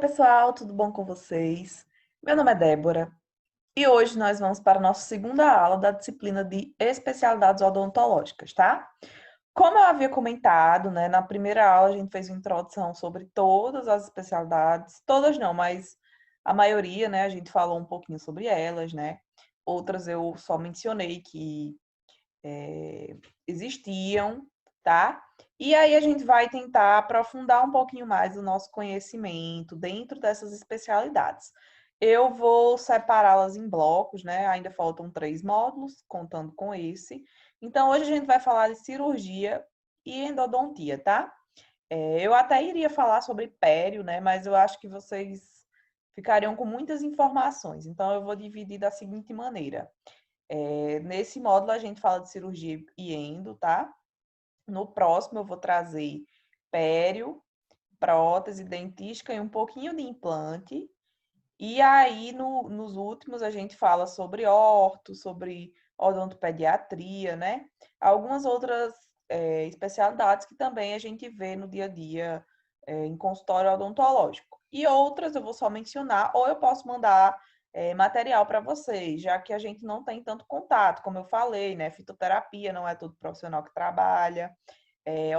pessoal, tudo bom com vocês? Meu nome é Débora e hoje nós vamos para a nossa segunda aula da disciplina de especialidades odontológicas, tá? Como eu havia comentado, né, na primeira aula a gente fez uma introdução sobre todas as especialidades, todas não, mas a maioria, né, a gente falou um pouquinho sobre elas, né? Outras eu só mencionei que existiam, tá? E aí a gente vai tentar aprofundar um pouquinho mais o nosso conhecimento dentro dessas especialidades. Eu vou separá-las em blocos, né? Ainda faltam 3 módulos, contando com esse. Então, hoje a gente vai falar de cirurgia e endodontia, tá? Eu até iria falar sobre pério, né? Mas eu acho que vocês ficariam com muitas informações. Então, eu vou dividir da seguinte maneira. Nesse módulo a gente fala de cirurgia e endo, tá? No próximo eu vou trazer pério, prótese dentística e um pouquinho de implante. E aí nos últimos a gente fala sobre orto, sobre odontopediatria, né? Algumas outras especialidades que também a gente vê no dia a dia em consultório odontológico. E outras eu vou só mencionar, ou eu posso mandar material para vocês, já que a gente não tem tanto contato, como eu falei, né? Fitoterapia não é todo profissional que trabalha,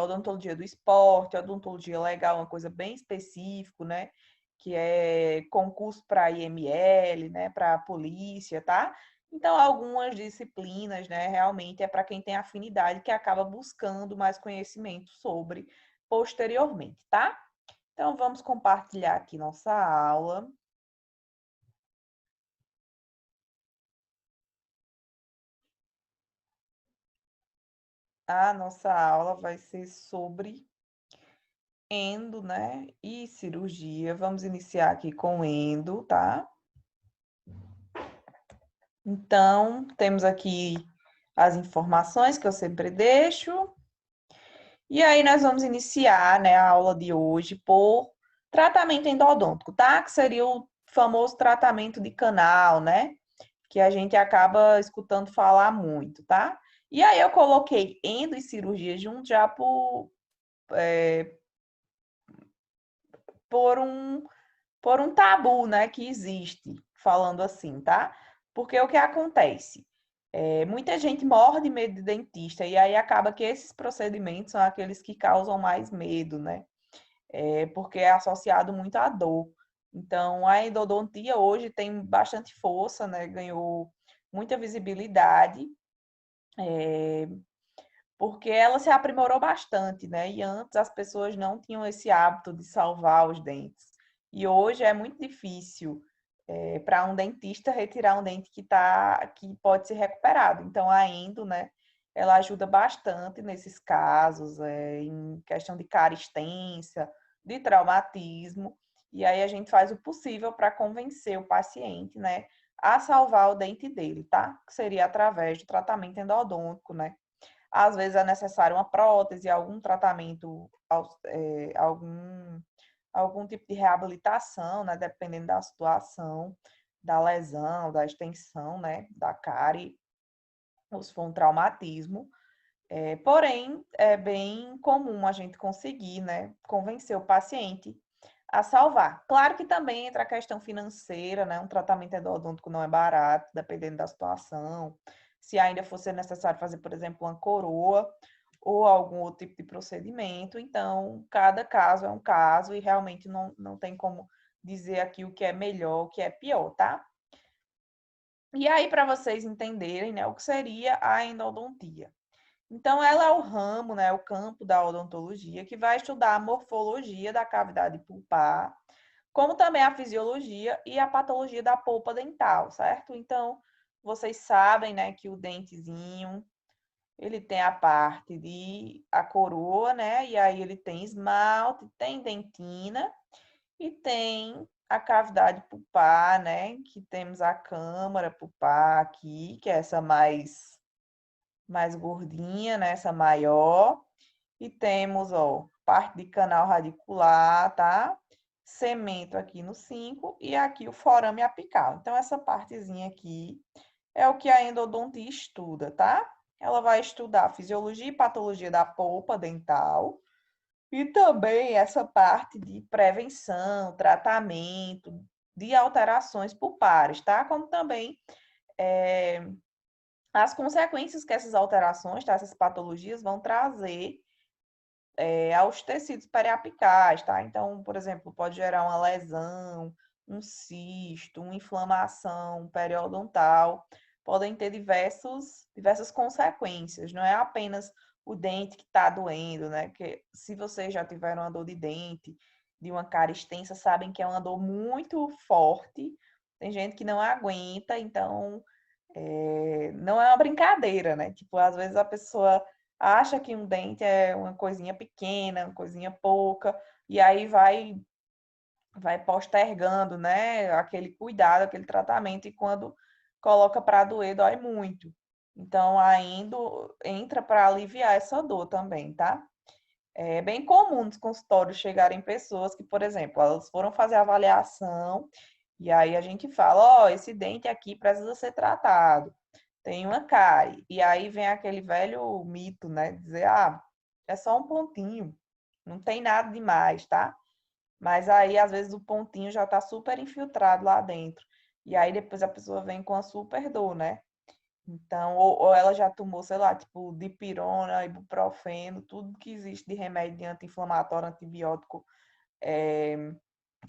odontologia do esporte, odontologia legal, uma coisa bem específica, né? Que é concurso para IML, né? Para a polícia, tá? Então, algumas disciplinas, né? Realmente é para quem tem afinidade, que acaba buscando mais conhecimento sobre posteriormente, tá? Então, vamos compartilhar aqui nossa aula. A nossa aula vai ser sobre endo, né? E cirurgia. Vamos iniciar aqui com endo, tá? Então, temos aqui as informações que eu sempre deixo. E aí, nós vamos iniciar, né, a aula de hoje por tratamento endodôntico, tá? Que seria o famoso tratamento de canal, né? Que a gente acaba escutando falar muito, tá? E aí, eu coloquei endo e cirurgia junto já por um, por um tabu, né, que existe, falando assim, tá? Porque o que acontece? Muita gente morre de medo de dentista, e aí acaba que esses procedimentos são aqueles que causam mais medo, né? Porque é associado muito à dor. Então, a endodontia hoje tem bastante força, né? Ganhou muita visibilidade, porque ela se aprimorou bastante, né? E antes as pessoas não tinham esse hábito de salvar os dentes. E hoje é muito difícil para um dentista retirar um dente que pode ser recuperado. Então, a endo, né, ela ajuda bastante nesses casos, em questão de cárie extensa, de traumatismo, e aí a gente faz o possível para convencer o paciente, né, a salvar o dente dele, tá? Que seria através do tratamento endodôntico, né? Às vezes é necessário uma prótese, algum tratamento, algum tipo de reabilitação, né? Dependendo da situação, da lesão, da extensão, né? Da cárie, ou se for um traumatismo. Porém, é bem comum a gente conseguir, né? Convencer o paciente a salvar. Claro que também entra a questão financeira, né? Um tratamento endodôntico não é barato, dependendo da situação. Se ainda fosse necessário fazer, por exemplo, uma coroa ou algum outro tipo de procedimento. Então, cada caso é um caso e realmente não tem como dizer aqui o que é melhor, o que é pior, tá? E aí, para vocês entenderem, né, o que seria a endodontia. Então, ela é o ramo, né, o campo da odontologia que vai estudar a morfologia da cavidade pulpar, como também a fisiologia e a patologia da polpa dental, certo? Então, vocês sabem, né, que o dentezinho, ele tem a parte de a coroa, né? E aí ele tem esmalte, tem dentina e tem a cavidade pulpar, né? Que temos a câmara pulpar aqui, que é essa mais gordinha, né? Essa maior. E temos, ó, parte de canal radicular, tá? Cemento aqui no 5 e aqui o forame apical. Então, essa partezinha aqui é o que a endodontia estuda, tá? Ela vai estudar a fisiologia e patologia da polpa dental, E também essa parte de prevenção, tratamento, de alterações pulpares, tá? Como também as consequências que essas alterações, tá? Essas patologias vão trazer aos tecidos periapicais, tá? Então, por exemplo, pode gerar uma lesão, um cisto, uma inflamação periodontal, podem ter diversas consequências, não é apenas o dente que está doendo, né? Que se vocês já tiveram uma dor de dente, de uma cárie extensa, sabem que é uma dor muito forte, tem gente que não aguenta, então não é uma brincadeira, né? Tipo, às vezes a pessoa acha que um dente é uma coisinha pequena, uma coisinha pouca, e aí vai postergando, né, aquele cuidado, aquele tratamento, e quando coloca para doer, dói muito. Então, ainda entra para aliviar essa dor também, tá? É bem comum nos consultórios chegarem pessoas que, por exemplo, elas foram fazer avaliação e aí a gente fala, ó, oh, esse dente aqui precisa ser tratado, tem uma cárie. E aí vem aquele velho mito, né? Dizer, ah, é só um pontinho, não tem nada demais, tá? Mas aí, às vezes, o pontinho já tá super infiltrado lá dentro. E aí depois a pessoa vem com a super dor, né? Então, ou ela já tomou, sei lá, tipo, dipirona, ibuprofeno, tudo que existe de remédio de anti-inflamatório, antibiótico,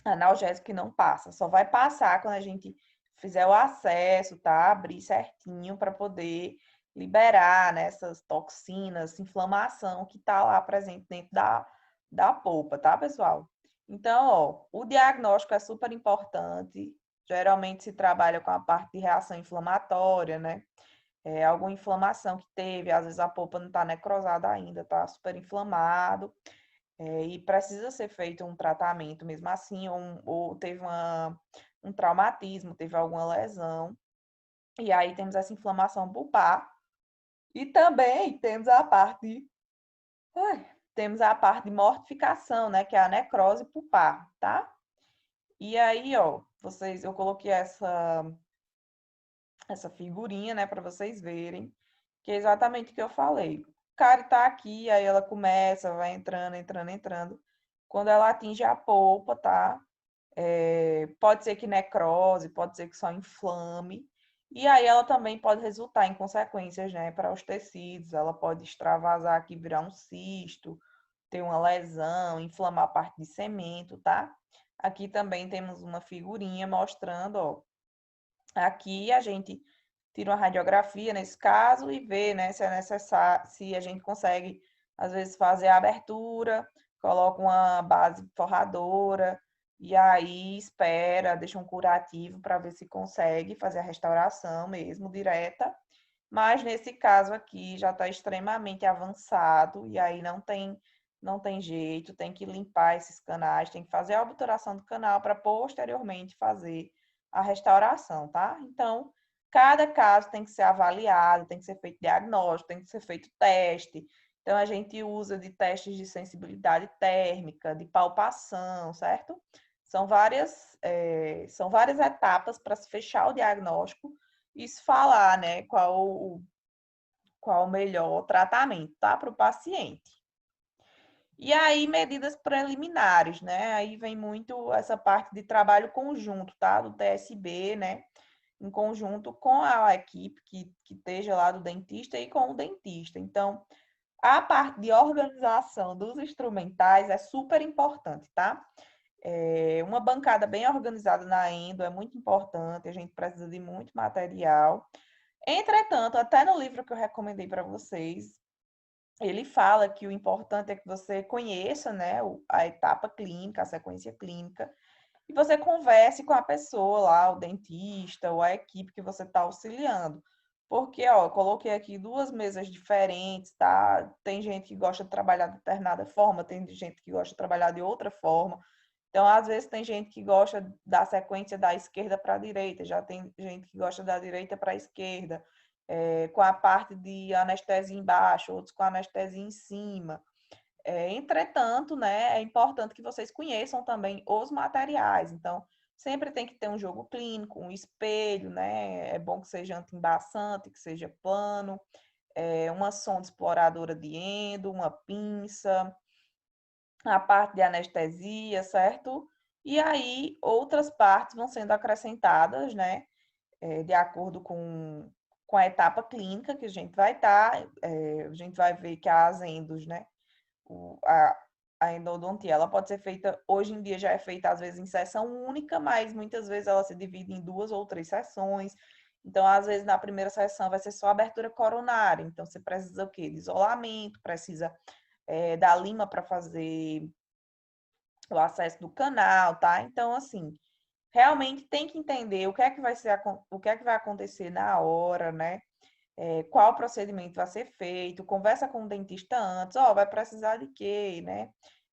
analgésico que não passa. Só vai passar quando a gente fizer o acesso, tá? Abrir certinho para poder liberar, né, essas toxinas, inflamação que tá lá presente dentro da polpa, tá, pessoal? Então, ó, o diagnóstico é super importante. Geralmente se trabalha com a parte de reação inflamatória, né? Alguma inflamação que teve, às vezes a polpa não está necrosada ainda, tá super inflamado, e precisa ser feito um tratamento mesmo assim, ou teve um traumatismo, teve alguma lesão, e aí temos essa inflamação pulpar, e também temos a parte de mortificação, né, que é a necrose pulpar, tá? E aí, ó, eu coloquei essa figurinha, né, para vocês verem, que é exatamente o que eu falei. O cara tá aqui, aí ela começa, vai entrando, entrando, entrando. Quando ela atinge a polpa, tá? Pode ser que necrose, pode ser que só inflame. E aí ela também pode resultar em consequências, né, para os tecidos. Ela pode extravasar aqui, virar um cisto, ter uma lesão, inflamar a parte de cemento, tá? Aqui também temos uma figurinha mostrando, ó. Aqui a gente tira uma radiografia nesse caso e vê, né, se é necessário, se a gente consegue, às vezes, fazer a abertura, coloca uma base forradora e aí espera, deixa um curativo para ver se consegue fazer a restauração mesmo direta. Mas nesse caso aqui já está extremamente avançado e aí não tem jeito, tem que limpar esses canais, tem que fazer a obturação do canal para posteriormente fazer a restauração, tá? Então, cada caso tem que ser avaliado, tem que ser feito diagnóstico, tem que ser feito teste. Então, a gente usa de testes de sensibilidade térmica, de palpação, certo? São várias etapas para se fechar o diagnóstico e se falar, né, qual o melhor tratamento, tá, para o paciente. E aí, medidas preliminares, né? Aí vem muito essa parte de trabalho conjunto, tá? Do TSB, né? Em conjunto com a equipe que esteja lá do dentista e com o dentista. Então, a parte de organização dos instrumentais é super importante, tá? Uma bancada bem organizada na endo é muito importante, a gente precisa de muito material. Entretanto, até no livro que eu recomendei para vocês, ele fala que o importante é que você conheça, né, a etapa clínica, a sequência clínica, e você converse com a pessoa lá, o dentista ou a equipe que você está auxiliando. Porque, ó, eu coloquei aqui duas mesas diferentes, tá? Tem gente que gosta de trabalhar de determinada forma, tem gente que gosta de trabalhar de outra forma. Então, às vezes, tem gente que gosta da sequência da esquerda para a direita, já tem gente que gosta da direita para a esquerda, com a parte de anestesia embaixo, outros com anestesia em cima. Entretanto, né, é importante que vocês conheçam também os materiais. Então, sempre tem que ter um jogo clínico, um espelho, né? É bom que seja anti-embaçante, que seja plano, uma sonda exploradora de endo, uma pinça, a parte de anestesia, certo? E aí outras partes vão sendo acrescentadas, né? De acordo com a etapa clínica que a gente vai estar, a gente vai ver que as endos, né? O, a, a endodontia, ela pode ser feita, hoje em dia já é feita às vezes em sessão única, mas muitas vezes ela se divide em 2 ou 3 sessões. Então, às vezes, na primeira sessão vai ser só abertura coronária. Então, você precisa o quê? De isolamento, precisa da lima para fazer o acesso do canal, tá? Então, assim, realmente tem que entender o que é que vai ser, o que é que vai acontecer na hora, né? Qual procedimento vai ser feito, conversa com o dentista antes, ó, vai precisar de quê, né?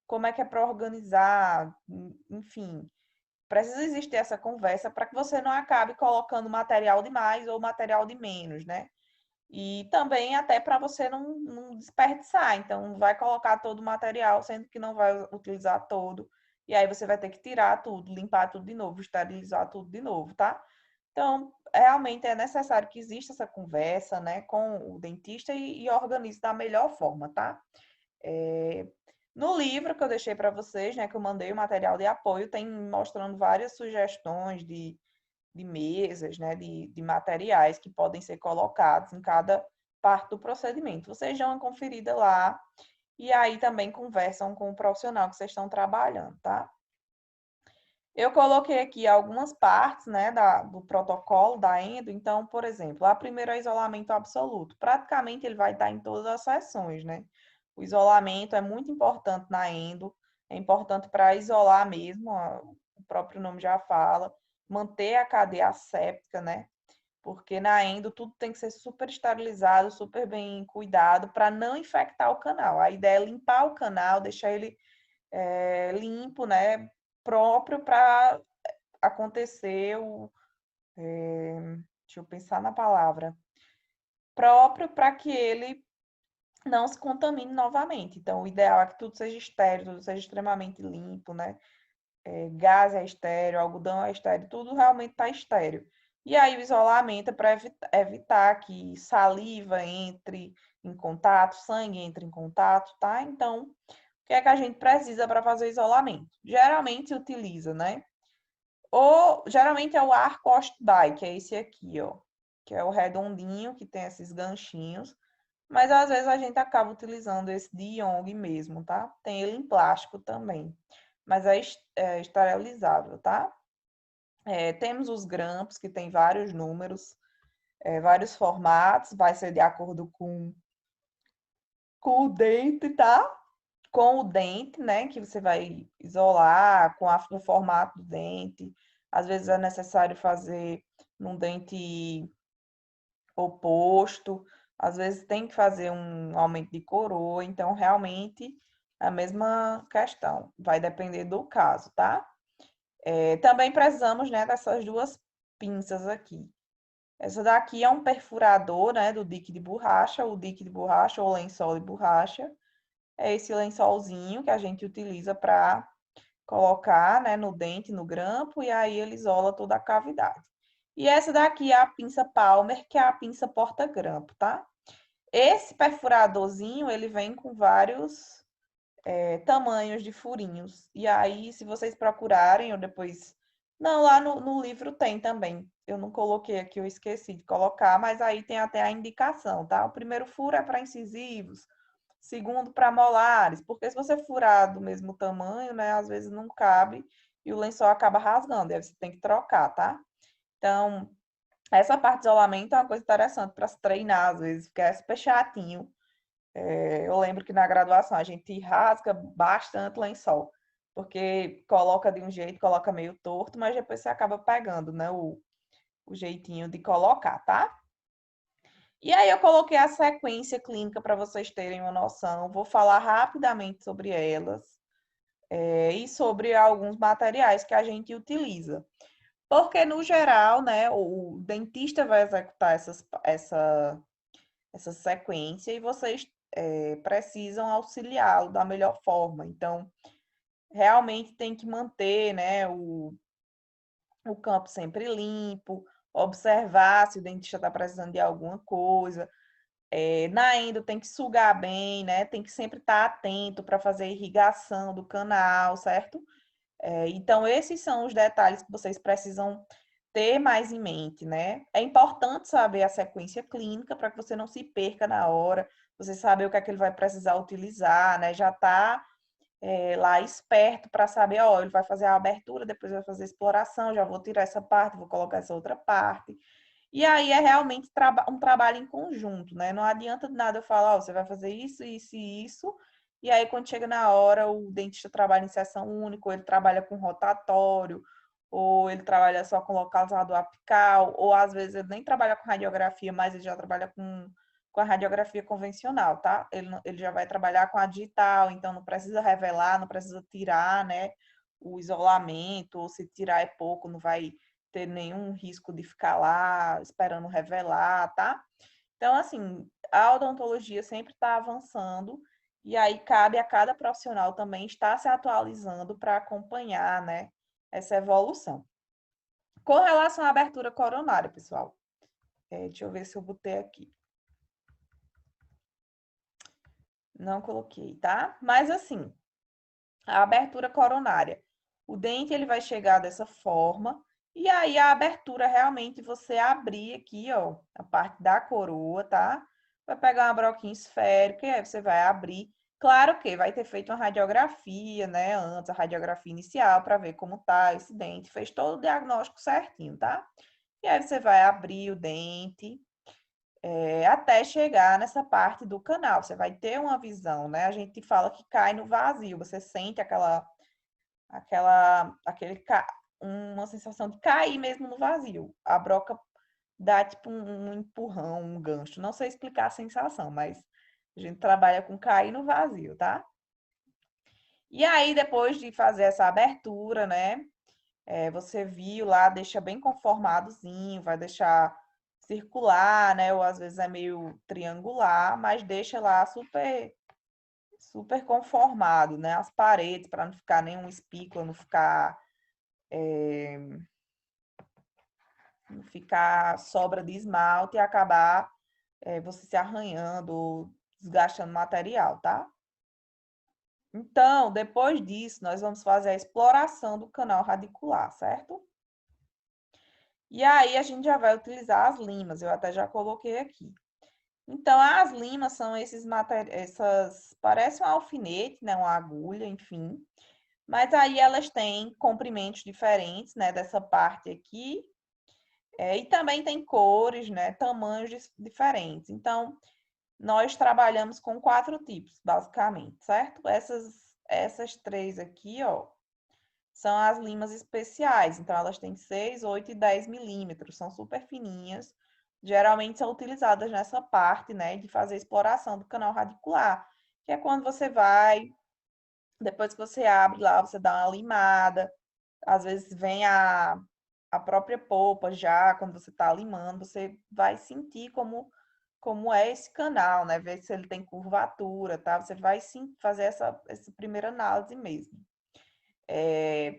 Como é que é para organizar, enfim. Precisa existir essa conversa para que você não acabe colocando material de mais ou material de menos, né? E também até para você não desperdiçar. Então, vai colocar todo o material, sendo que não vai utilizar todo. E aí você vai ter que tirar tudo, limpar tudo de novo, esterilizar tudo de novo, tá? Então, realmente é necessário que exista essa conversa, né, com o dentista e organize da melhor forma, tá? É, no livro que eu deixei para vocês, né, que eu mandei o material de apoio, tem mostrando várias sugestões de mesas, né, de materiais que podem ser colocados em cada parte do procedimento. Vocês dão uma conferida lá e aí também conversam com o profissional que vocês estão trabalhando, tá? Eu coloquei aqui algumas partes, né, do protocolo da endo. Então, por exemplo, a primeira é isolamento absoluto. Praticamente ele vai estar em todas as sessões, né? O isolamento é muito importante na endo, é importante para isolar mesmo, o próprio nome já fala, manter a cadeia asséptica, né? Porque na endo tudo tem que ser super esterilizado, super bem cuidado para não infectar o canal. A ideia é limpar o canal, deixar ele limpo, né? Próprio para acontecer o. Deixa eu pensar na palavra. Próprio para que ele não se contamine novamente. Então, o ideal é que tudo seja estéreo, tudo seja extremamente limpo, né? Gás é estéreo, algodão é estéreo, tudo realmente está estéreo. E aí, o isolamento é para evitar que saliva entre em contato, sangue entre em contato, tá? Então, o que é que a gente precisa para fazer o isolamento? Geralmente se utiliza, né? Ou geralmente é o arco ostdai, que é esse aqui, ó, que é o redondinho que tem esses ganchinhos, mas às vezes a gente acaba utilizando esse de Yong mesmo, tá? Tem ele em plástico também, mas é esterilizável, tá? Temos os grampos, que tem vários números, vários formatos, vai ser de acordo com o dente, tá? Com o dente, né, que você vai isolar, o formato do dente. Às vezes é necessário fazer num dente oposto, às vezes tem que fazer um aumento de coroa, então realmente é a mesma questão, vai depender do caso, tá? Também precisamos, né, dessas duas pinças aqui. Essa daqui é um perfurador, né, do dique de borracha, o dique de borracha ou lençol de borracha. É esse lençolzinho que a gente utiliza para colocar, né, no dente, no grampo, e aí ele isola toda a cavidade. E essa daqui é a pinça Palmer, que é a pinça porta-grampo, tá? Esse perfuradorzinho, ele vem com vários tamanhos de furinhos. E aí, se vocês procurarem, ou depois... Não, lá no livro tem também. Eu não coloquei aqui, eu esqueci de colocar, mas aí tem até a indicação, tá? O primeiro furo é para incisivos, segundo para molares, porque se você furar do mesmo tamanho, né, às vezes não cabe e o lençol acaba rasgando, aí você tem que trocar, tá? Então, essa parte de isolamento é uma coisa interessante para se treinar, às vezes, porque é super chatinho. Eu lembro que na graduação a gente rasga bastante lençol, porque coloca de um jeito, coloca meio torto, mas depois você acaba pegando, né, o jeitinho de colocar, tá? E aí eu coloquei a sequência clínica para vocês terem uma noção. Vou falar rapidamente sobre elas e sobre alguns materiais que a gente utiliza. Porque, no geral, né, o dentista vai executar essa sequência e vocês precisam auxiliá-lo da melhor forma. Então, realmente tem que manter, né, o campo sempre limpo, observar se o dentista está precisando de alguma coisa. Na endo tem que sugar bem, né? Tem que sempre estar atento para fazer a irrigação do canal, certo? Então, esses são os detalhes que vocês precisam ter mais em mente, né? É importante saber a sequência clínica para que você não se perca na hora, você saber o que é que ele vai precisar utilizar, né? Já está lá esperto para saber, ó, ele vai fazer a abertura, depois vai fazer a exploração, já vou tirar essa parte, vou colocar essa outra parte. E aí é realmente um trabalho em conjunto, né? Não adianta de nada eu falar, ó, você vai fazer isso, isso e isso, e aí quando chega na hora, o dentista trabalha em sessão única, ou ele trabalha com rotatório, ou ele trabalha só com localizador apical, ou às vezes ele nem trabalha com radiografia, mas ele já trabalha com a radiografia convencional, tá? Ele já vai trabalhar com a digital, então não precisa revelar, não precisa tirar, né, o isolamento, ou se tirar é pouco, não vai ter nenhum risco de ficar lá esperando revelar, tá? Então, assim, a odontologia sempre está avançando e aí cabe a cada profissional também estar se atualizando para acompanhar, né, essa evolução. Com relação à abertura coronária, pessoal, deixa eu ver se eu botei aqui. Não coloquei, tá? Mas assim, a abertura coronária. O dente ele vai chegar dessa forma e aí a abertura realmente você abrir aqui, ó, a parte da coroa, tá? Vai pegar uma broquinha esférica e aí você vai abrir. Claro que vai ter feito uma radiografia, né, antes, a radiografia inicial para ver como tá esse dente, fez todo o diagnóstico certinho, tá? E aí você vai abrir o dente, até chegar nessa parte do canal. Você vai ter uma visão, né? A gente fala que cai no vazio, você sente uma sensação de cair mesmo no vazio. A broca dá tipo um empurrão, um gancho. Não sei explicar a sensação, mas a gente trabalha com cair no vazio, tá? E aí, depois de fazer essa abertura, né? Você viu lá, deixa bem conformadozinho, vai deixar circular, né? Ou às vezes é meio triangular, mas deixa lá super conformado, né? As paredes, para não ficar nenhum espícula, não ficar sobra de esmalte e acabar você se arranhando, desgastando material, tá? Então, depois disso, nós vamos fazer a exploração do canal radicular, certo? E aí a gente já vai utilizar as limas, eu até já coloquei aqui. Então, as limas são parece um alfinete, né, uma agulha, enfim. Mas aí elas têm comprimentos diferentes, né, dessa parte aqui. E também tem cores, né, tamanhos diferentes. Então, nós trabalhamos com 4 tipos, basicamente, certo? Essas 3 aqui, ó, são as limas especiais. Então, elas têm 6, 8 e 10 milímetros. São super fininhas. Geralmente são utilizadas nessa parte, né, de fazer exploração do canal radicular, que é quando você vai, depois que você abre lá, você dá uma limada. Às vezes vem a própria polpa já, quando você está limando, você vai sentir como é esse canal, né? Ver se ele tem curvatura, tá? Você vai sim fazer essa primeira análise mesmo.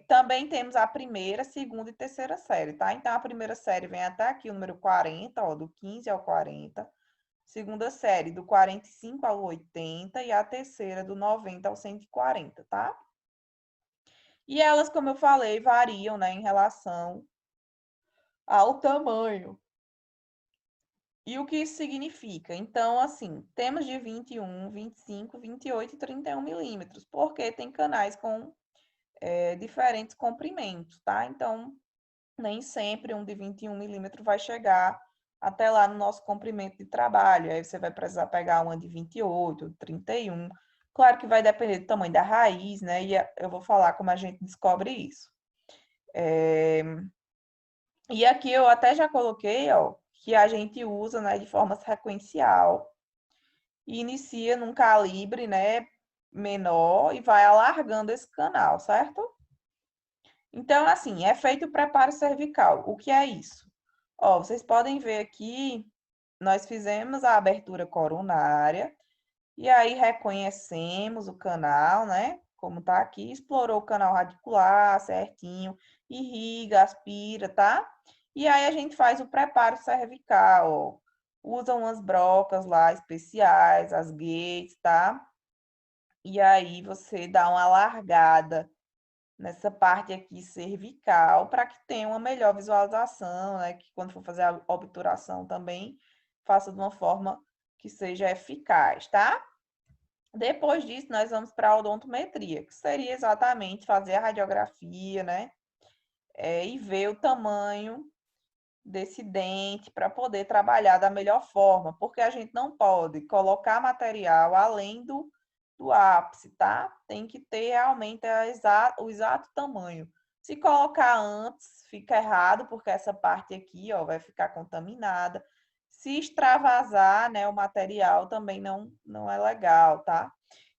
Também temos a primeira, segunda e terceira série, tá? Então, a primeira série vem até aqui, o número 40, ó, do 15 ao 40. Segunda série, do 45 ao 80. E a terceira, do 90 ao 140, tá? E elas, como eu falei, variam, né, em relação ao tamanho. E o que isso significa? Então, assim, temos de 21, 25, 28 e 31 milímetros, porque tem canais com diferentes comprimentos, tá? Então, nem sempre um de 21 milímetros vai chegar até lá no nosso comprimento de trabalho. Aí você vai precisar pegar uma de 28, 31. Claro que vai depender do tamanho da raiz, né? E eu vou falar como a gente descobre isso. E aqui eu até já coloquei, ó, que a gente usa, né, de forma sequencial e inicia num calibre, né, menor e vai alargando esse canal, certo? Então, assim, é feito o preparo cervical. O que é isso? Ó, vocês podem ver aqui, nós fizemos a abertura coronária e aí reconhecemos o canal, né? Como tá aqui, explorou o canal radicular certinho, irriga, aspira, tá? E aí a gente faz o preparo cervical, ó. Usa umas brocas lá especiais, as gates, tá? E aí você dá uma alargada nessa parte aqui cervical para que tenha uma melhor visualização, né? Que quando for fazer a obturação também faça de uma forma que seja eficaz, tá? Depois disso, nós vamos para a odontometria, que seria exatamente fazer a radiografia, né? E ver o tamanho desse dente para poder trabalhar da melhor forma, porque a gente não pode colocar material além do ápice, tá? Tem que ter realmente o exato tamanho. Se colocar antes, fica errado, porque essa parte aqui, ó, vai ficar contaminada. Se extravasar, né, o material também não é legal, tá?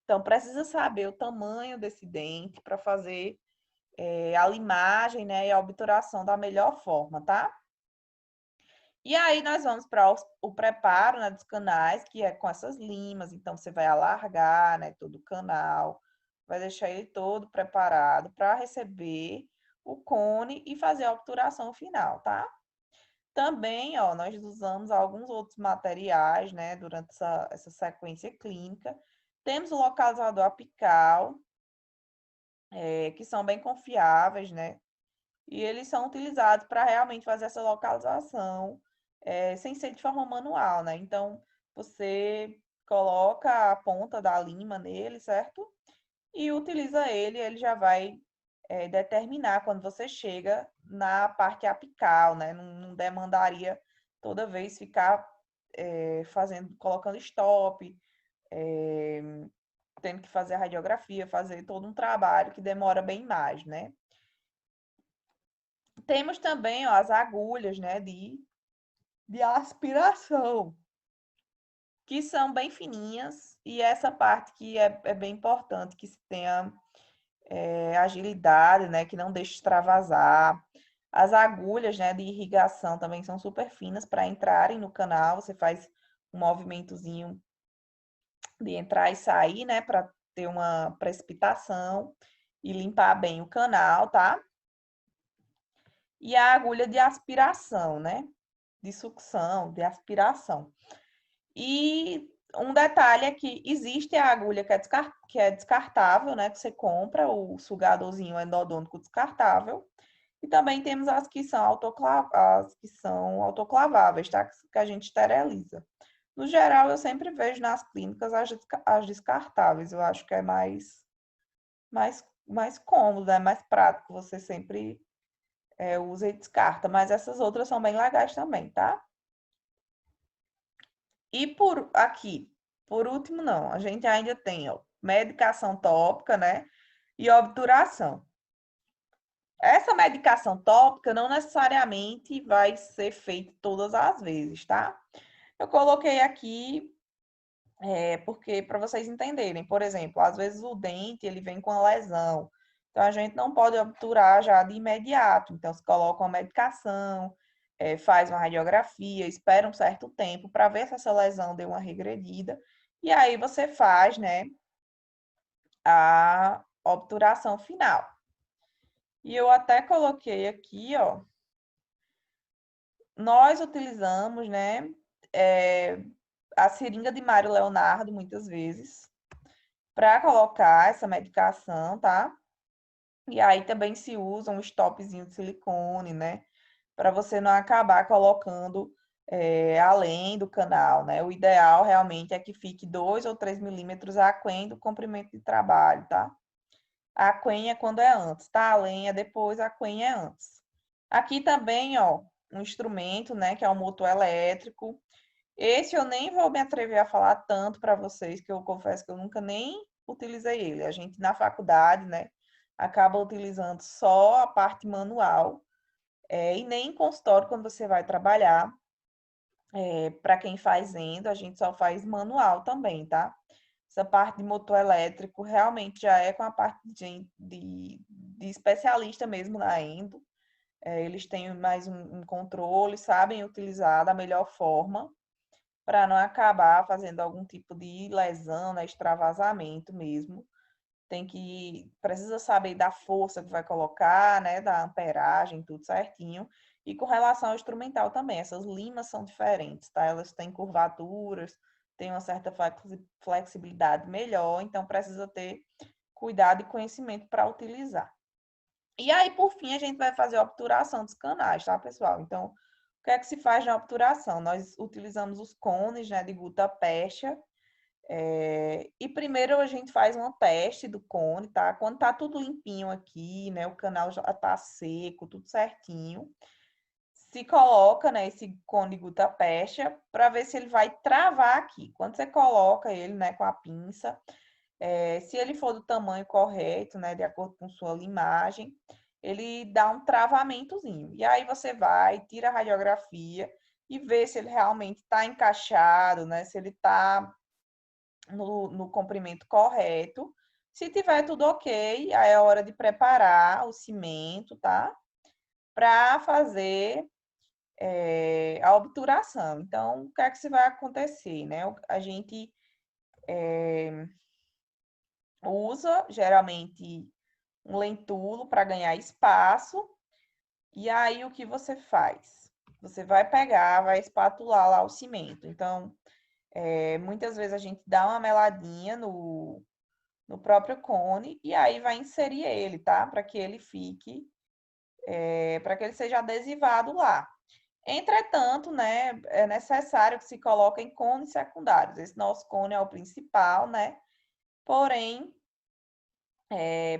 Então, precisa saber o tamanho desse dente para fazer a limagem, né, e a obturação da melhor forma, tá? E aí nós vamos para o preparo, né, dos canais, que é com essas limas. Então, você vai alargar, né, todo o canal, vai deixar ele todo preparado para receber o cone e fazer a obturação final, tá? Também, ó, nós usamos alguns outros materiais, né, durante essa sequência clínica. Temos o localizador apical, que são bem confiáveis, né? E eles são utilizados para realmente fazer essa localização, sem ser de forma manual, né? Então, você coloca a ponta da lima nele, certo? E utiliza ele, ele já vai determinar quando você chega na parte apical, né? Não demandaria toda vez ficar colocando stop, é, tendo que fazer a radiografia, fazer todo um trabalho que demora bem mais, né? Temos também, ó, as agulhas, né, de aspiração, que são bem fininhas, e essa parte que é bem importante, que se tenha agilidade, né, que não deixe extravasar. As agulhas, né, de irrigação também são super finas para entrarem no canal, você faz um movimentozinho de entrar e sair, né, para ter uma precipitação e limpar bem o canal, tá? E a agulha de aspiração, né? De sucção, de aspiração. E um detalhe é que existe a agulha que é descartável, né? Que você compra, o sugadorzinho endodôntico descartável. E também temos as que são autoclaváveis, tá? Que a gente esteriliza. No geral, eu sempre vejo nas clínicas as descartáveis. Eu acho que é mais cômodo, né? Mais prático. Você sempre usa e descarta. Mas essas outras são bem legais também, tá? E por último, não, a gente ainda tem, ó, medicação tópica, né? E obturação. Essa medicação tópica não necessariamente vai ser feita todas as vezes, tá? Eu coloquei aqui porque para vocês entenderem, por exemplo, às vezes o dente ele vem com a lesão, então a gente não pode obturar já de imediato. Então se coloca uma medicação, faz uma radiografia, espera um certo tempo para ver se essa lesão deu uma regredida e aí você faz, né, a obturação final. E eu até coloquei aqui, ó, nós utilizamos, né, a seringa de Mário Leonardo muitas vezes para colocar essa medicação, tá? E aí também se usa um stopzinho de silicone, né? Para você não acabar colocando além do canal, né? O ideal realmente é que fique 2 ou 3 milímetros aquém do comprimento de trabalho, tá? Aquém é quando é antes, tá? Além é depois, aquém é antes. Aqui também, ó, um instrumento, né? Que é o motor elétrico. Esse eu nem vou me atrever a falar tanto para vocês, que eu confesso que eu nunca nem utilizei ele. A gente na faculdade, né, acaba utilizando só a parte manual, e nem em consultório, quando você vai trabalhar, para quem faz endo, a gente só faz manual também, tá? Essa parte de motor elétrico realmente já é com a parte de especialista mesmo na endo. Eles têm mais um controle, sabem utilizar da melhor forma para não acabar fazendo algum tipo de lesão, né, extravasamento mesmo. Precisa saber da força que vai colocar, né, da amperagem, tudo certinho. E com relação ao instrumental também, essas limas são diferentes, tá? Elas têm curvaturas, têm uma certa flexibilidade melhor, então precisa ter cuidado e conhecimento para utilizar. E aí, por fim, a gente vai fazer a obturação dos canais, tá, pessoal? Então, o que é que se faz na obturação? Nós utilizamos os cones, né, de gutta-percha, e primeiro a gente faz um teste do cone, tá? Quando tá tudo limpinho aqui, né, o canal já tá seco, tudo certinho, se coloca, né, esse cone de gutta-percha para ver se ele vai travar aqui. Quando você coloca ele, né, com a pinça, se ele for do tamanho correto, né, de acordo com sua limagem, ele dá um travamentozinho. E aí você vai, tira a radiografia e vê se ele realmente está encaixado, né, se ele está no comprimento correto. Se tiver tudo ok, aí é hora de preparar o cimento, tá? Para fazer a obturação. Então, o que é que se vai acontecer, né? A gente usa geralmente um lentulo para ganhar espaço. E aí o que você faz? Você vai pegar, vai espatular lá o cimento. Então, muitas vezes a gente dá uma meladinha no próprio cone e aí vai inserir ele, tá? Para que ele fique, para que ele seja adesivado lá. Entretanto, né, é necessário que se coloquem cones secundários. Esse nosso cone é o principal, né? Porém,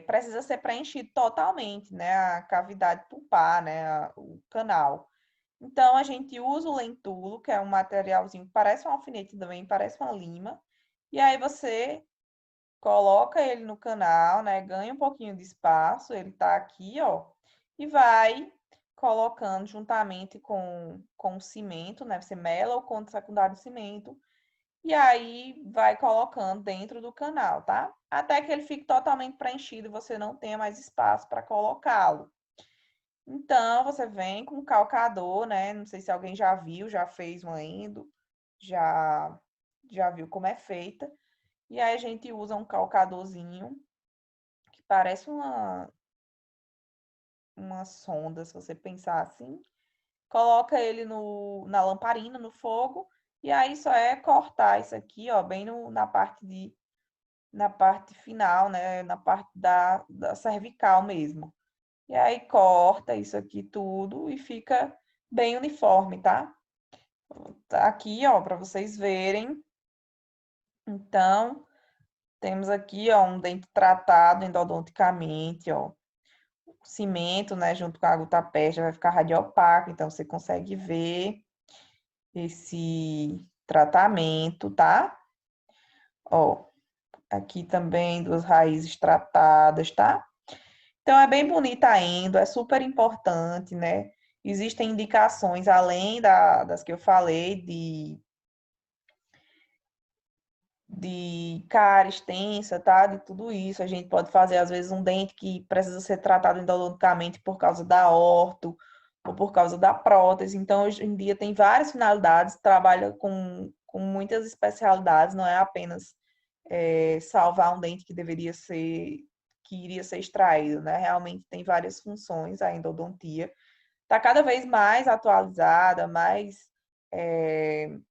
precisa ser preenchido totalmente, né? A cavidade pulpar, né? O canal. Então, a gente usa o lentulo, que é um materialzinho que parece um alfinete também, parece uma lima. E aí você coloca ele no canal, né? Ganha um pouquinho de espaço, ele tá aqui, ó. E vai colocando juntamente com o cimento, né? Você mela o conto secundário do cimento e aí vai colocando dentro do canal, tá? Até que ele fique totalmente preenchido e você não tenha mais espaço para colocá-lo. Então, você vem com o calcador, né? Não sei se alguém já viu, já fez uma endo, já, já viu como é feita. E aí a gente usa um calcadorzinho que parece uma sonda, se você pensar assim. Coloca ele na lamparina, no fogo, e aí só é cortar isso aqui, ó, bem na parte final, né? Na parte da cervical mesmo. E aí corta isso aqui tudo e fica bem uniforme, tá? Tá aqui, ó, para vocês verem. Então, temos aqui, ó, um dente tratado endodonticamente, ó. O cimento, né, junto com a gutta-percha vai ficar radiopaco, então você consegue ver esse tratamento, tá? Ó, aqui também duas raízes tratadas, tá? Então, é bem bonita a endo, é super importante, né? Existem indicações, além das que eu falei, de cárie extensa, tá? De tudo isso. A gente pode fazer, às vezes, um dente que precisa ser tratado endodonticamente por causa da orto ou por causa da prótese. Então, hoje em dia, tem várias finalidades, trabalha com muitas especialidades, não é apenas salvar um dente que deveria ser, que iria ser extraído, né? Realmente tem várias funções a endodontia. Está cada vez mais atualizada, mais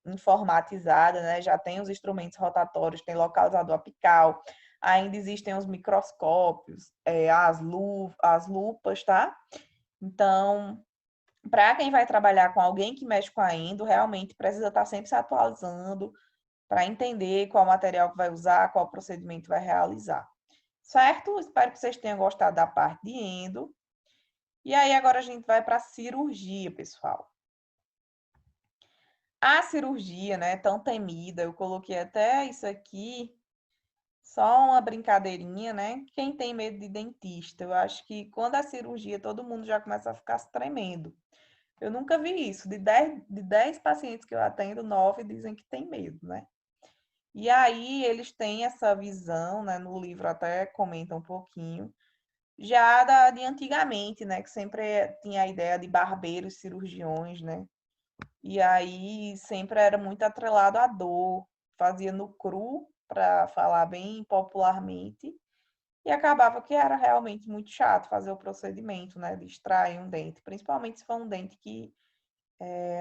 informatizada, né? Já tem os instrumentos rotatórios, tem localizador apical, ainda existem os microscópios, as lupas, tá? Então, para quem vai trabalhar com alguém que mexe com a endo, realmente precisa estar sempre se atualizando para entender qual material que vai usar, qual procedimento vai realizar. Certo? Espero que vocês tenham gostado da parte de endo. E aí, agora a gente vai para a cirurgia, pessoal. A cirurgia, né, tão temida, eu coloquei até isso aqui, só uma brincadeirinha, né? Quem tem medo de dentista? Eu acho que quando a cirurgia, todo mundo já começa a ficar se tremendo. Eu nunca vi isso. De dez pacientes que eu atendo, 9 dizem que tem medo, né? E aí eles têm essa visão, né? No livro até comenta um pouquinho, já de antigamente, né? Que sempre tinha a ideia de barbeiros, cirurgiões, né? E aí sempre era muito atrelado à dor, fazia no cru, para falar bem popularmente, e acabava que era realmente muito chato fazer o procedimento, né, de extrair um dente, principalmente se for um dente que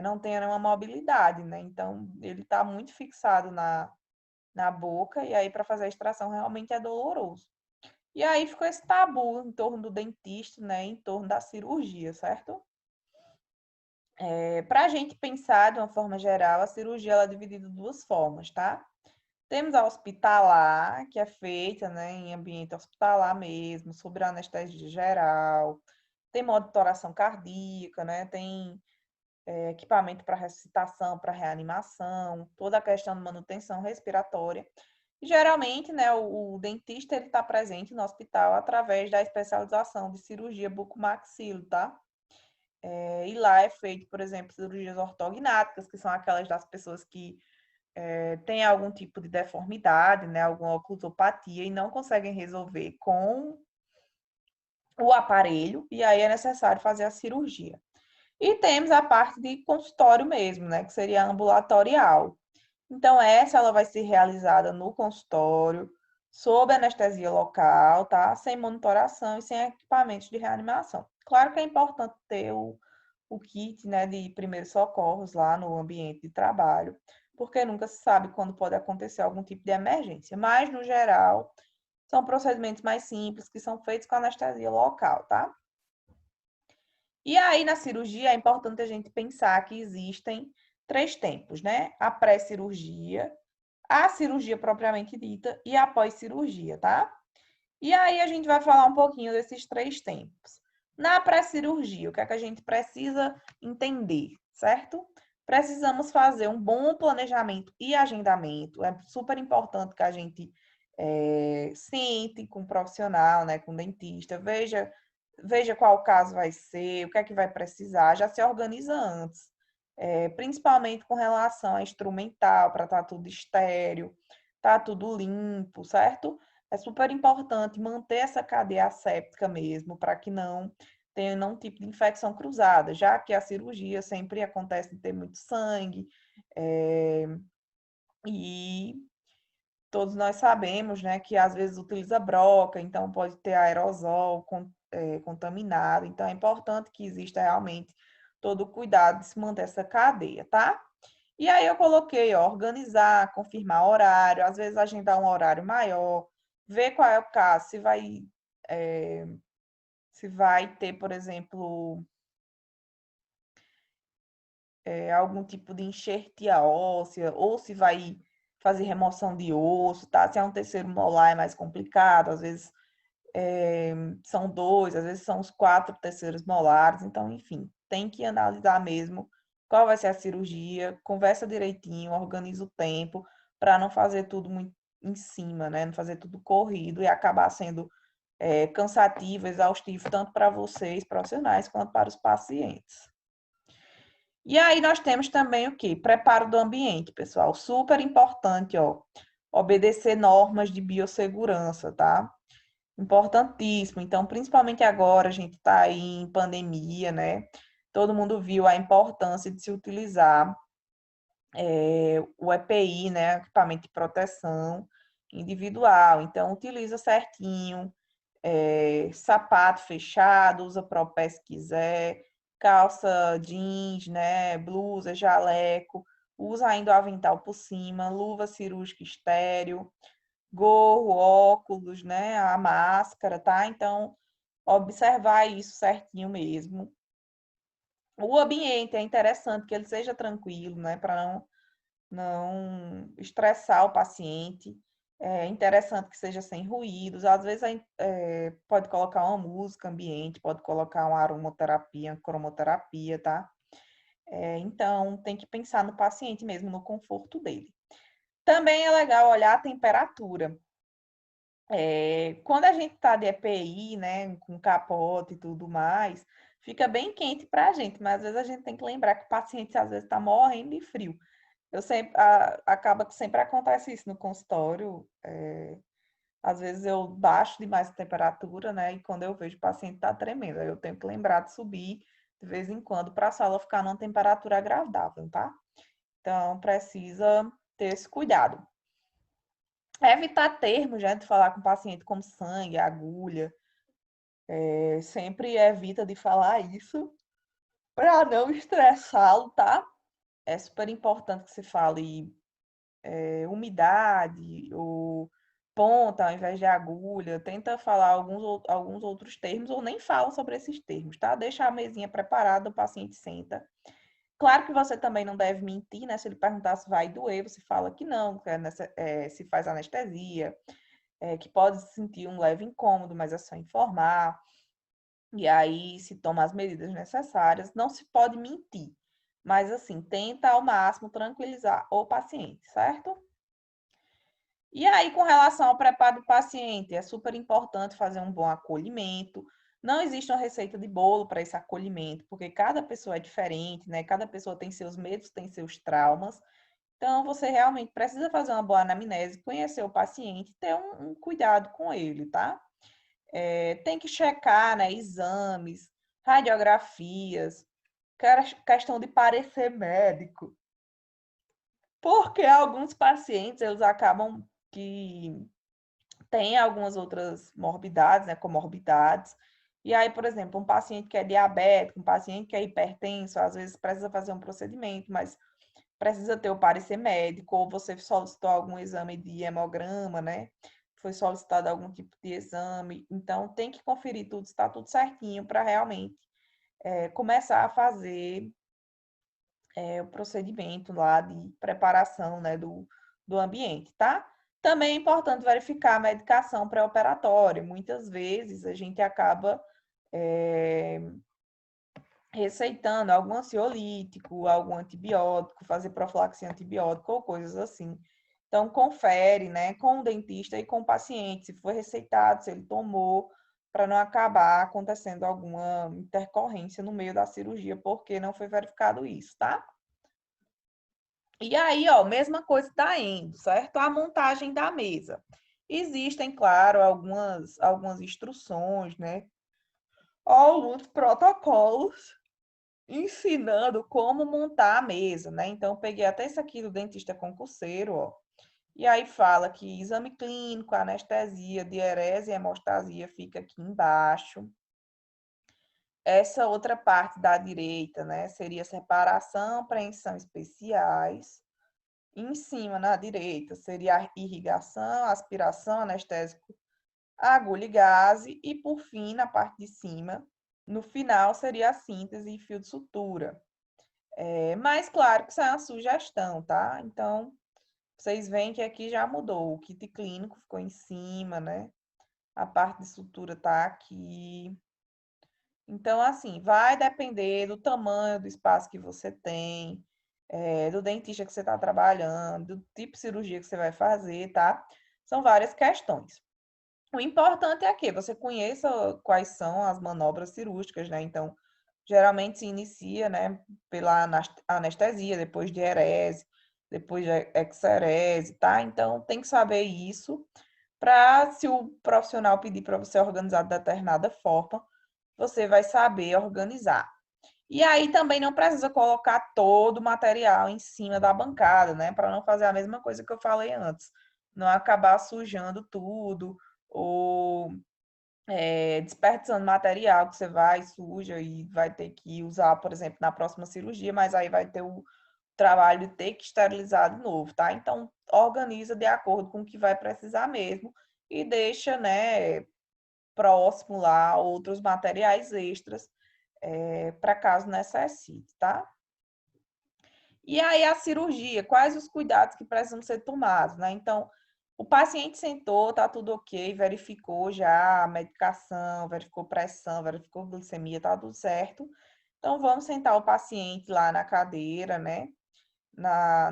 não tenha nenhuma mobilidade, né? Então, ele está muito fixado na boca, e aí para fazer a extração realmente é doloroso. E aí ficou esse tabu em torno do dentista, né, em torno da cirurgia, certo? Para a gente pensar de uma forma geral, a cirurgia ela é dividida de duas formas, tá? Temos a hospitalar, que é feita, né, em ambiente hospitalar mesmo, sob anestesia geral. Tem monitoração cardíaca, né? Tem equipamento para ressuscitação, para reanimação, toda a questão de manutenção respiratória. E, geralmente, né, o dentista ele está presente no hospital através da especialização de cirurgia bucomaxilo, tá? E lá é feito, por exemplo, cirurgias ortognáticas, que são aquelas das pessoas que têm algum tipo de deformidade, né, alguma oclusopatia e não conseguem resolver com o aparelho, e aí é necessário fazer a cirurgia. E temos a parte de consultório mesmo, né, que seria ambulatorial. Então, essa ela vai ser realizada no consultório, sob anestesia local, tá? Sem monitoração e sem equipamentos de reanimação. Claro que é importante ter o kit, né, de primeiros socorros lá no ambiente de trabalho, porque nunca se sabe quando pode acontecer algum tipo de emergência. Mas, no geral, são procedimentos mais simples que são feitos com anestesia local, tá? E aí, na cirurgia, é importante a gente pensar que existem 3 tempos, né? A pré-cirurgia, a cirurgia propriamente dita e a pós-cirurgia, tá? E aí a gente vai falar um pouquinho desses 3 tempos. Na pré-cirurgia, o que é que a gente precisa entender, certo? Precisamos fazer um bom planejamento e agendamento. É super importante que a gente sente com o profissional, né, com o dentista, veja qual caso vai ser, o que é que vai precisar, já se organiza antes. Principalmente com relação a instrumental, para estar tudo estéreo, tá tudo limpo, certo? É super importante manter essa cadeia asséptica mesmo, para que não tenha nenhum tipo de infecção cruzada, já que a cirurgia sempre acontece de ter muito sangue, e todos nós sabemos, né, que às vezes utiliza broca, então pode ter aerosol contaminado, então é importante que exista realmente todo o cuidado de se manter essa cadeia, tá? E aí eu coloquei, ó, organizar, confirmar horário, às vezes agendar um horário maior, ver qual é o caso, é, se vai ter, por exemplo, algum tipo de enxertia óssea, ou se vai fazer remoção de osso, tá? Se é um terceiro molar é mais complicado, às vezes são 2, às vezes são os 4 terceiros molares, então, enfim, tem que analisar mesmo qual vai ser a cirurgia, conversa direitinho, organiza o tempo, para não fazer tudo muito em cima, né? Não fazer tudo corrido e acabar sendo cansativo, exaustivo, tanto para vocês, profissionais, quanto para os pacientes. E aí nós temos também o quê? Preparo do ambiente, pessoal. Super importante, ó. Obedecer normas de biossegurança, tá? Importantíssimo. Então, principalmente agora, a gente está aí em pandemia, né? Todo mundo viu a importância de se utilizar o EPI, né? Equipamento de proteção individual. Então, utiliza certinho, sapato fechado, usa propé se quiser, calça jeans, né? Blusa, jaleco, usa ainda o avental por cima, luva cirúrgica estéreo, gorro, óculos, né? A máscara, tá? Então, observar isso certinho mesmo. O ambiente é interessante que ele seja tranquilo, né? Para não estressar o paciente. É interessante que seja sem ruídos. Às vezes pode colocar uma música ambiente, pode colocar uma aromaterapia, uma cromoterapia, tá? Então, tem que pensar no paciente mesmo, no conforto dele. Também é legal olhar a temperatura. Quando a gente está de EPI, né, com capote e tudo mais, fica bem quente para a gente, mas às vezes a gente tem que lembrar que o paciente às vezes está morrendo de frio. Eu sempre, acaba que sempre acontece isso no consultório. Às vezes eu baixo demais a temperatura, né, e quando eu vejo o paciente está tremendo, aí eu tenho que lembrar de subir de vez em quando para a sala ficar numa temperatura agradável, tá? Então, precisa ter esse cuidado. Evitar termos, né, de falar com o paciente como sangue, agulha. Sempre evita de falar isso para não estressá-lo, tá? É super importante que se fale umidade ou ponta ao invés de agulha. Tenta falar alguns outros termos ou nem fala sobre esses termos, tá? Deixa a mesinha preparada, o paciente senta. Claro que você também não deve mentir, né? Se ele perguntar se vai doer, você fala que não, que se faz anestesia, que pode sentir um leve incômodo, mas é só informar. E aí se toma as medidas necessárias. Não se pode mentir, mas assim, tenta ao máximo tranquilizar o paciente, certo? E aí, com relação ao preparo do paciente, é super importante fazer um bom acolhimento. Não existe uma receita de bolo para esse acolhimento, porque cada pessoa é diferente, né? Cada pessoa tem seus medos, tem seus traumas. Então, você realmente precisa fazer uma boa anamnese, conhecer o paciente, ter um cuidado com ele, tá? Tem que checar, né, exames, radiografias, questão de parecer médico, porque alguns pacientes, eles acabam que têm algumas outras morbidades, né, comorbidades, e aí, por exemplo, um paciente que é diabético, um paciente que é hipertenso, às vezes precisa fazer um procedimento, mas precisa ter o parecer médico, ou você solicitou algum exame de hemograma, né? Foi solicitado algum tipo de exame. Então, tem que conferir tudo, se está tudo certinho, para realmente começar a fazer o procedimento lá de preparação, né, do ambiente, tá? Também é importante verificar a medicação pré-operatória. Muitas vezes a gente acaba receitando algum ansiolítico, algum antibiótico, fazer profilaxia antibiótica ou coisas assim. Então, confere, né, com o dentista e com o paciente, se foi receitado, se ele tomou, para não acabar acontecendo alguma intercorrência no meio da cirurgia, porque não foi verificado isso, tá? E aí, ó, mesma coisa da endo, certo? A montagem da mesa. Existem, claro, algumas instruções, né? Alguns protocolos ensinando como montar a mesa, né? Então, eu peguei até isso aqui do dentista concurseiro, ó. E aí fala que exame clínico, anestesia, diarese e hemostasia fica aqui embaixo. Essa outra parte da direita, né, seria separação, apreensão especiais. Em cima, na direita, seria a irrigação, aspiração, anestésico, agulha e gaze. E, por fim, na parte de cima, no final, seria a síntese e fio de sutura. Mas, claro que isso é uma sugestão, tá? Então, vocês veem que aqui já mudou. O kit clínico ficou em cima, né? A parte de sutura tá aqui. Então, assim, vai depender do tamanho do espaço que você tem, do dentista que você está trabalhando, do tipo de cirurgia que você vai fazer, tá? São várias questões. O importante é que você conheça quais são as manobras cirúrgicas, né? Então, geralmente se inicia, né, pela anestesia, depois de herese, depois de exerese, tá? Então, tem que saber isso para, se o profissional pedir para você organizar de determinada forma, você vai saber organizar. E aí também não precisa colocar todo o material em cima da bancada, né? Para não fazer a mesma coisa que eu falei antes. Não acabar sujando tudo ou desperdiçando material que você vai, suja e vai ter que usar, por exemplo, na próxima cirurgia, mas aí vai ter o trabalho de ter que esterilizar de novo, tá? Então, organiza de acordo com o que vai precisar mesmo e deixa, né, próximo lá outros materiais extras para caso necessite, tá? E aí a cirurgia, quais os cuidados que precisam ser tomados, né? Então, o paciente sentou, tá tudo ok, verificou já a medicação, verificou pressão, verificou glicemia, tá tudo certo. Então, vamos sentar o paciente lá na cadeira, né?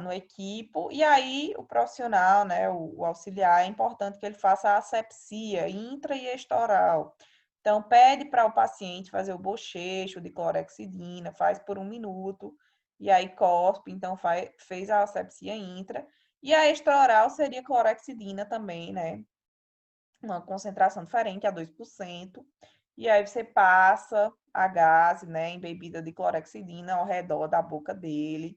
No equipo, e aí o profissional, né, o auxiliar, é importante que ele faça a asepsia intra e extraoral. Então, pede para o paciente fazer o bochecho de clorexidina, faz por 1 minuto, e aí cospe, então fez a asepsia intra. E a extraoral seria clorexidina também, né? Uma concentração diferente, a 2%. E aí você passa a gase, né, embebida de clorexidina ao redor da boca dele.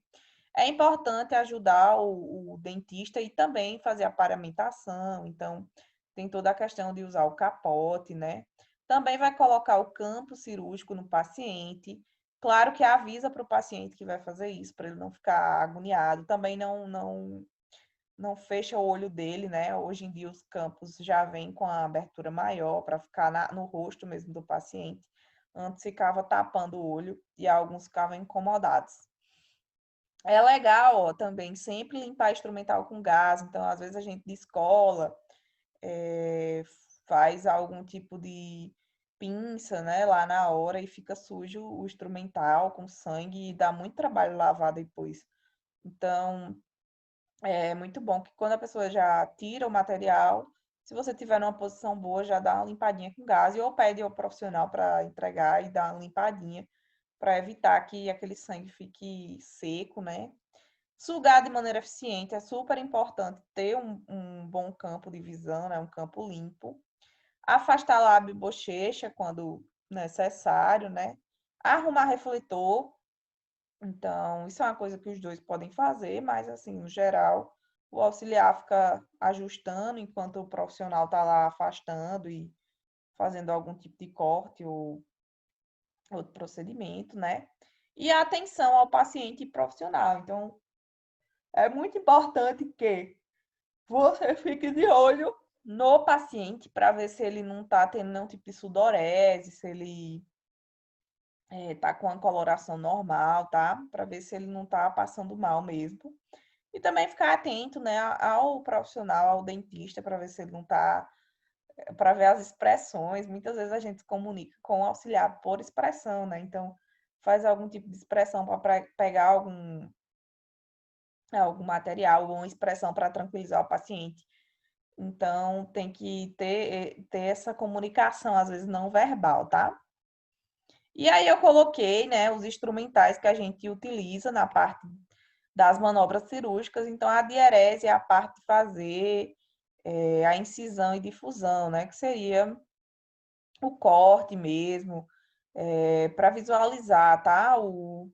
É importante ajudar o dentista e também fazer a paramentação. Então, tem toda a questão de usar o capote, né? Também vai colocar o campo cirúrgico no paciente. Claro que avisa para o paciente que vai fazer isso, para ele não ficar agoniado. Também não fecha o olho dele, né? Hoje em dia os campos já vêm com a abertura maior para ficar no rosto mesmo do paciente. Antes ficava tapando o olho e alguns ficavam incomodados. É legal, ó, também sempre limpar instrumental com gás. Então, às vezes a gente descola, faz algum tipo de pinça, né, lá na hora e fica sujo o instrumental com sangue e dá muito trabalho lavar depois. Então, é muito bom que quando a pessoa já tira o material, se você tiver numa posição boa, já dá uma limpadinha com gás e ou pede ao profissional para entregar e dar uma limpadinha para evitar que aquele sangue fique seco, né? Sugar de maneira eficiente é super importante ter um bom campo de visão, né? Um campo limpo. Afastar lábio e bochecha quando necessário, né? Arrumar refletor. Então, isso é uma coisa que os dois podem fazer, mas assim, no geral, o auxiliar fica ajustando enquanto o profissional está lá afastando e fazendo algum tipo de corte ou outro procedimento, né? E a atenção ao paciente profissional. Então, é muito importante que você fique de olho no paciente para ver se ele não está tendo nenhum tipo de sudorese, se ele está com a coloração normal, tá? Para ver se ele não está passando mal mesmo. E também ficar atento, né, ao profissional, ao dentista, para ver se ele não está, para ver as expressões. Muitas vezes a gente se comunica com o auxiliar por expressão, né? Então, faz algum tipo de expressão para pegar algum material ou uma expressão para tranquilizar o paciente. Então, tem que ter essa comunicação, às vezes não verbal, tá? E aí eu coloquei, né, os instrumentais que a gente utiliza na parte das manobras cirúrgicas. Então, a dierese é a parte de fazer a incisão e difusão, né, que seria o corte mesmo, para visualizar, tá? O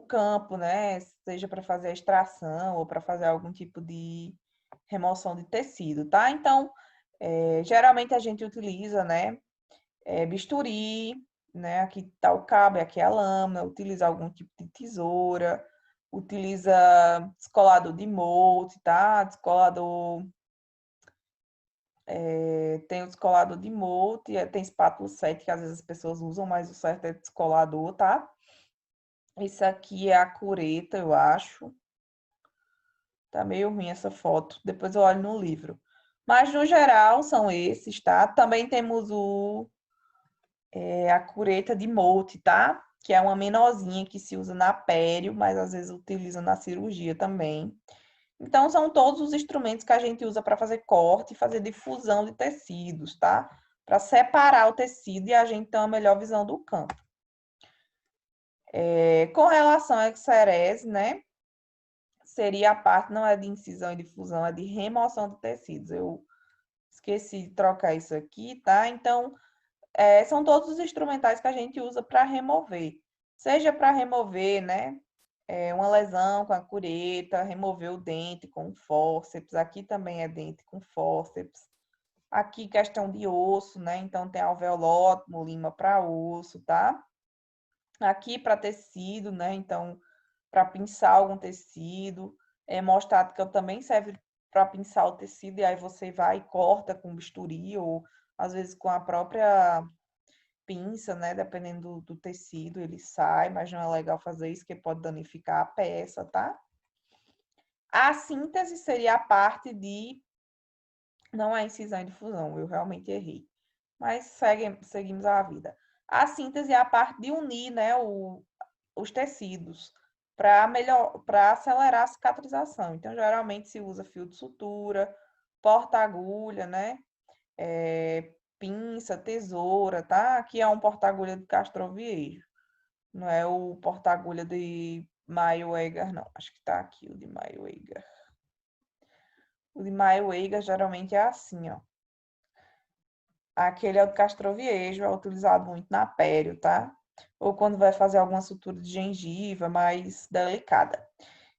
campo, né, seja para fazer a extração ou para fazer algum tipo de remoção de tecido, tá? Então, geralmente a gente utiliza, né, bisturi, né? Aqui tá o cabo, aqui é a lâmina, utiliza algum tipo de tesoura, utiliza descolador de molde, tá? Descolador, tem o descolador de molde, tem espátula 7 que às vezes as pessoas usam, mas o certo é descolador, tá? Esse aqui é a cureta, eu acho. Tá meio ruim essa foto, depois eu olho no livro. Mas no geral são esses, tá? Também temos a cureta de Molte, tá? Que é uma menorzinha que se usa na pério, mas às vezes utiliza na cirurgia também. Então, são todos os instrumentos que a gente usa para fazer corte e fazer difusão de tecidos, tá? Para separar o tecido e a gente ter uma melhor visão do campo. Com relação à exerese, né? Seria a parte, não é de incisão e difusão, é de remoção de tecidos. Eu esqueci de trocar isso aqui, tá? Então, são todos os instrumentais que a gente usa para remover. Seja para remover, né, uma lesão com a cureta, remover o dente com o fórceps. Aqui também é dente com fórceps. Aqui questão de osso, né? Então tem alveolótomo, lima para osso, tá? Aqui para tecido, né? Então para pinçar algum tecido. Hemostática também serve para pinçar o tecido e aí você vai e corta com bisturi ou às vezes com a própria pinça, né? Dependendo do tecido, ele sai, mas não é legal fazer isso, porque pode danificar a peça, tá? A síntese seria a parte de. Não é incisão e difusão, eu realmente errei. Mas seguimos a vida. A síntese é a parte de unir, né, os tecidos para acelerar a cicatrização. Então, geralmente se usa fio de sutura, porta-agulha, né? Pinça, tesoura, tá? Aqui é um porta-agulha de Castroviejo. Não é o porta-agulha de Mayweather, não. Acho que tá aqui o de Mayweather. O de Mayweather geralmente é assim, ó. Aquele é o de Castroviejo, é utilizado muito na pério, tá? Ou quando vai fazer alguma sutura de gengiva mais delicada.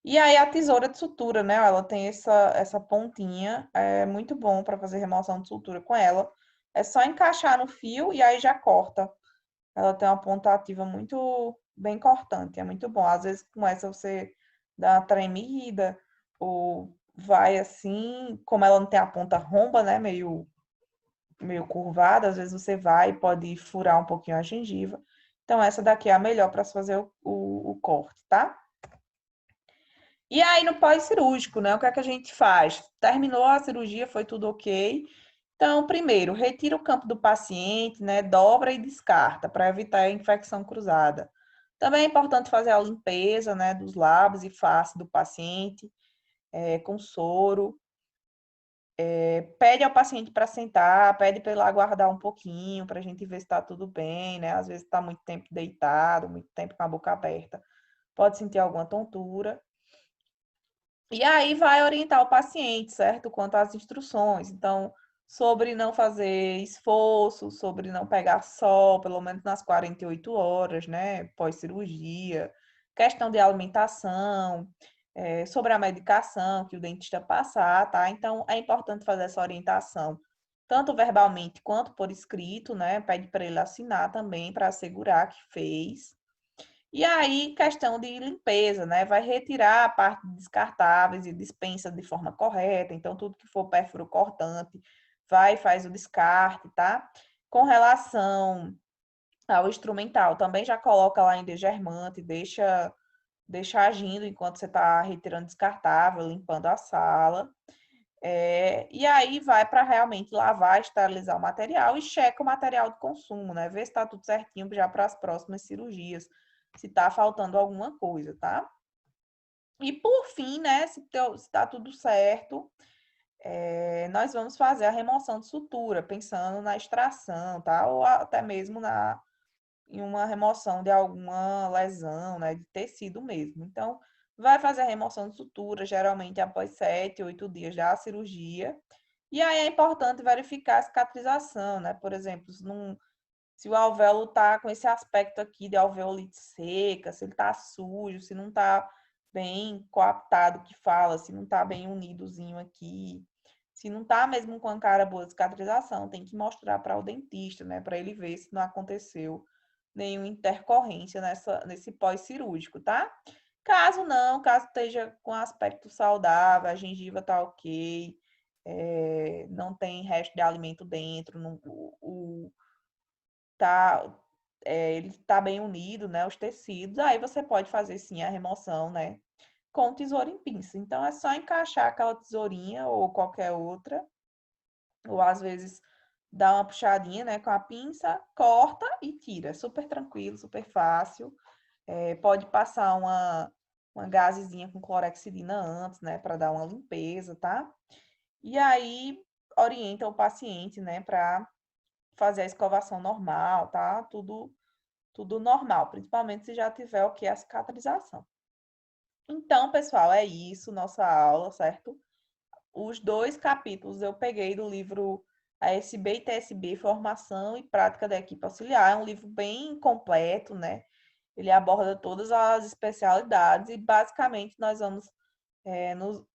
E aí a tesoura de sutura, né? Ela tem essa pontinha, é muito bom para fazer remoção de sutura com ela. É só encaixar no fio e aí já corta. Ela tem uma ponta ativa muito bem cortante, é muito bom. Às vezes com essa você dá uma tremida ou vai assim, como ela não tem a ponta romba, né? Meio curvada, às vezes você vai e pode furar um pouquinho a gengiva. Então, essa daqui é a melhor para se fazer o corte, tá? E aí, no pós-cirúrgico, né? O que é que a gente faz? Terminou a cirurgia, foi tudo ok. Então, primeiro, retira o campo do paciente, né? Dobra e descarta para evitar a infecção cruzada. Também é importante fazer a limpeza, né, dos lábios e face do paciente, com soro. Pede ao paciente para sentar, pede para ele aguardar um pouquinho, para a gente ver se está tudo bem, né? Às vezes está muito tempo deitado, muito tempo com a boca aberta, pode sentir alguma tontura. E aí vai orientar o paciente, certo? Quanto às instruções. Então, sobre não fazer esforço, sobre não pegar sol, pelo menos nas 48 horas, né? Pós-cirurgia. Questão de alimentação, sobre a medicação que o dentista passar, tá? Então, é importante fazer essa orientação, tanto verbalmente quanto por escrito, né? Pede para ele assinar também, para assegurar que fez. E aí, questão de limpeza, né? Vai retirar a parte de descartáveis e dispensa de forma correta. Então, tudo que for pérfuro cortante, vai e faz o descarte, tá? Com relação ao instrumental, também já coloca lá em degermante, deixa agindo enquanto você está retirando descartável, limpando a sala. E aí vai para realmente lavar, esterilizar o material e checa o material de consumo, né? Ver se está tudo certinho já para as próximas cirurgias, se está faltando alguma coisa, tá? E por fim, né, se está tudo certo, nós vamos fazer a remoção de sutura, pensando na extração, tá? Ou até mesmo em uma remoção de alguma lesão, né, de tecido mesmo. Então, vai fazer a remoção de sutura, geralmente após 7, 8 dias da cirurgia. E aí é importante verificar a cicatrização, né? Por exemplo, se o alvéolo tá com esse aspecto aqui de alveolite seca, se ele tá sujo, se não tá bem coaptado que fala, se não tá bem unidozinho aqui, se não tá mesmo com a cara boa de cicatrização, tem que mostrar para o dentista, né, para ele ver se não aconteceu nenhuma intercorrência nesse pós-cirúrgico, tá? Caso não, caso esteja com aspecto saudável, a gengiva tá ok, não tem resto de alimento dentro, não, tá, ele tá bem unido, né, os tecidos, aí você pode fazer sim a remoção, né, com tesoura em pinça. Então é só encaixar aquela tesourinha ou qualquer outra, ou às vezes dá uma puxadinha, né, com a pinça, corta e tira. É super tranquilo, super fácil. Pode passar uma gazezinha com clorexidina antes, né, para dar uma limpeza, tá? E aí orienta o paciente, né, para fazer a escovação normal, tá? Tudo normal, principalmente se já tiver o que é a cicatrização. Então, pessoal, é isso, nossa aula, certo? Os 2 capítulos eu peguei do livro ASB e TSB, Formação e Prática da Equipe Auxiliar. É um livro bem completo, né? Ele aborda todas as especialidades e, basicamente, nós vamos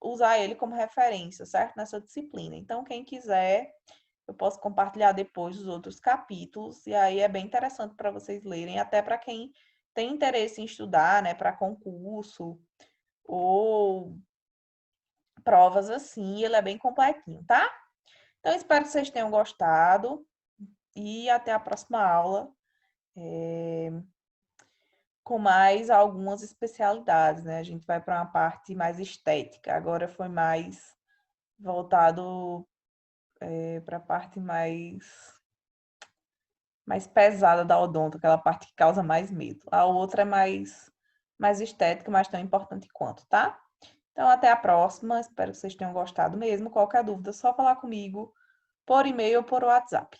usar ele como referência, certo? Nessa disciplina. Então, quem quiser, eu posso compartilhar depois os outros capítulos, e aí é bem interessante para vocês lerem, até para quem tem interesse em estudar, né, para concurso ou provas assim, ele é bem completinho, tá? Então, espero que vocês tenham gostado e até a próxima aula, com mais algumas especialidades, né? A gente vai para uma parte mais estética, agora foi mais voltado para a parte mais pesada da odonto, aquela parte que causa mais medo. A outra é mais estética, mas tão importante quanto, tá? Então, até a próxima. Espero que vocês tenham gostado mesmo. Qualquer dúvida, é só falar comigo por e-mail ou por WhatsApp.